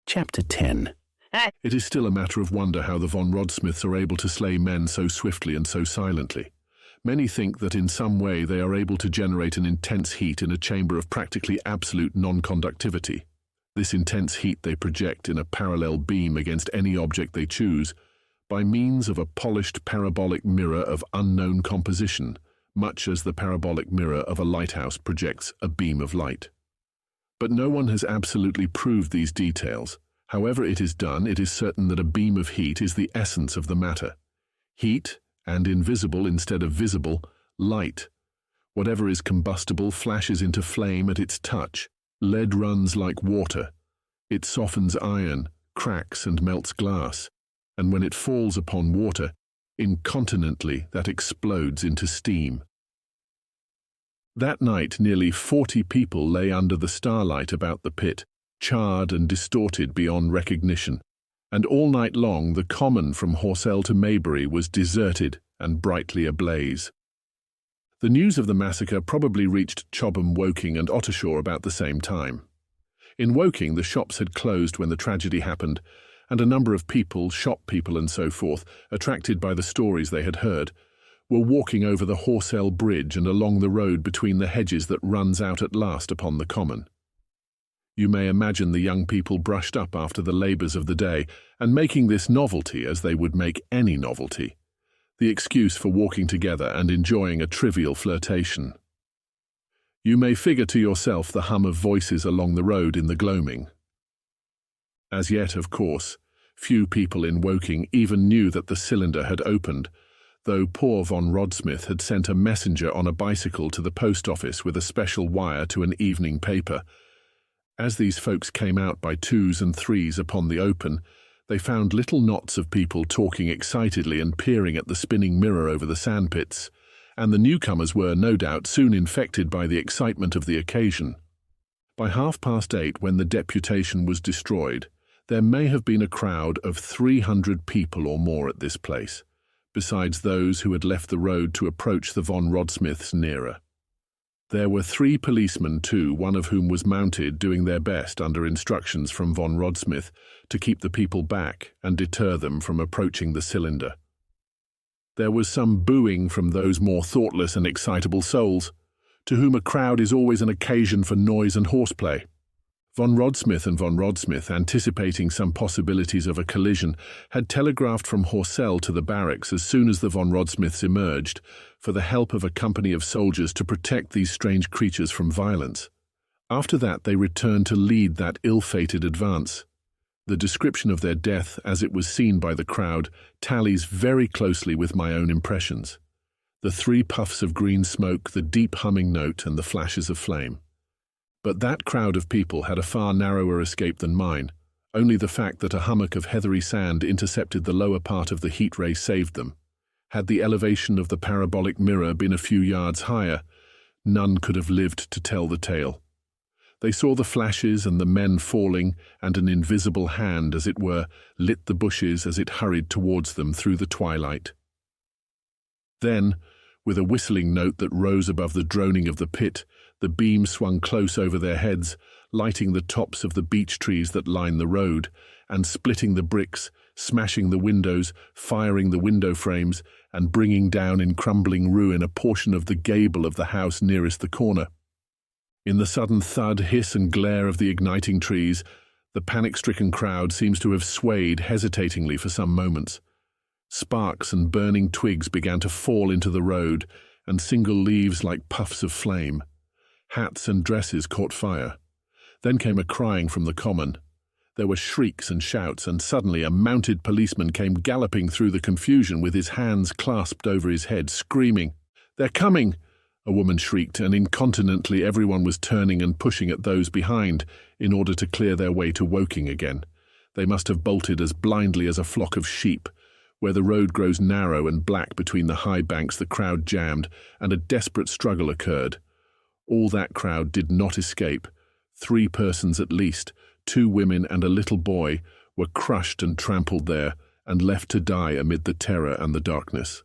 Chapter 10. It is still a matter of wonder how the von Rodsmiths are able to slay men so swiftly and so silently. Many think that in some way they are able to generate an intense heat in a chamber of practically absolute non-conductivity. This intense heat they project in a parallel beam against any object they choose, by means of a polished parabolic mirror of unknown composition, much as the parabolic mirror of a lighthouse projects a beam of light. But no one has absolutely proved these details. However it is done, it is certain that a beam of heat is the essence of the matter. Heat, and invisible instead of visible, light. Whatever is combustible flashes into flame at its touch. Lead runs like water. It softens iron, cracks and melts glass, and when it falls upon water, incontinently that explodes into steam. That night, nearly 40 people lay under the starlight about the pit, charred and distorted beyond recognition, and all night long the common from Horsell to Maybury was deserted and brightly ablaze. The news of the massacre probably reached Chobham, Woking and Ottershaw about the same time. In Woking, the shops had closed when the tragedy happened, and a number of people, shop people and so forth, attracted by the stories they had heard, were walking over the Horsell Bridge and along the road between the hedges that runs out at last upon the common. You may imagine the young people brushed up after the labours of the day and making this novelty as they would make any novelty, the excuse for walking together and enjoying a trivial flirtation. You may figure to yourself the hum of voices along the road in the gloaming. As yet, of course, few people in Woking even knew that the cylinder had opened, though poor von Rodsmith had sent a messenger on a bicycle to the post office with a special wire to an evening paper. As these folks came out by twos and threes upon the open, they found little knots of people talking excitedly and peering at the spinning mirror over the sandpits, and the newcomers were, no doubt, soon infected by the excitement of the occasion. By 8:30, when the deputation was destroyed, there may have been a crowd of 300 people or more at this place, besides those who had left the road to approach the von Rodsmiths nearer. There were 3 policemen too, one of whom was mounted, doing their best under instructions from von Rodsmith to keep the people back and deter them from approaching the cylinder. There was some booing from those more thoughtless and excitable souls, to whom a crowd is always an occasion for noise and horseplay. Von Rodsmith and von Rodsmith, anticipating some possibilities of a collision, had telegraphed from Horsell to the barracks as soon as the von Rodsmiths emerged, for the help of a company of soldiers to protect these strange creatures from violence. After that they returned to lead that ill-fated advance. The description of their death, as it was seen by the crowd, tallies very closely with my own impressions. The 3 puffs of green smoke, the deep humming note, and the flashes of flame. But that crowd of people had a far narrower escape than mine. Only the fact that a hummock of heathery sand intercepted the lower part of the heat ray saved them. Had the elevation of the parabolic mirror been a few yards higher, none could have lived to tell the tale. They saw the flashes and the men falling, and an invisible hand, as it were, lit the bushes as it hurried towards them through the twilight. Then, with a whistling note that rose above the droning of the pit, the beam swung close over their heads, lighting the tops of the beech trees that line the road, and splitting the bricks, smashing the windows, firing the window frames, and bringing down in crumbling ruin a portion of the gable of the house nearest the corner. In the sudden thud, hiss and glare of the igniting trees, the panic-stricken crowd seems to have swayed hesitatingly for some moments. Sparks and burning twigs began to fall into the road, and single leaves like puffs of flame. Hats and dresses caught fire. Then came a crying from the common. There were shrieks and shouts, and suddenly a mounted policeman came galloping through the confusion with his hands clasped over his head, screaming, "They're coming!" A woman shrieked, and incontinently everyone was turning and pushing at those behind in order to clear their way to Woking again. They must have bolted as blindly as a flock of sheep. Where the road grows narrow and black between the high banks, the crowd jammed, and a desperate struggle occurred. All that crowd did not escape. 3 persons at least, 2 women and a little boy, were crushed and trampled there and left to die amid the terror and the darkness.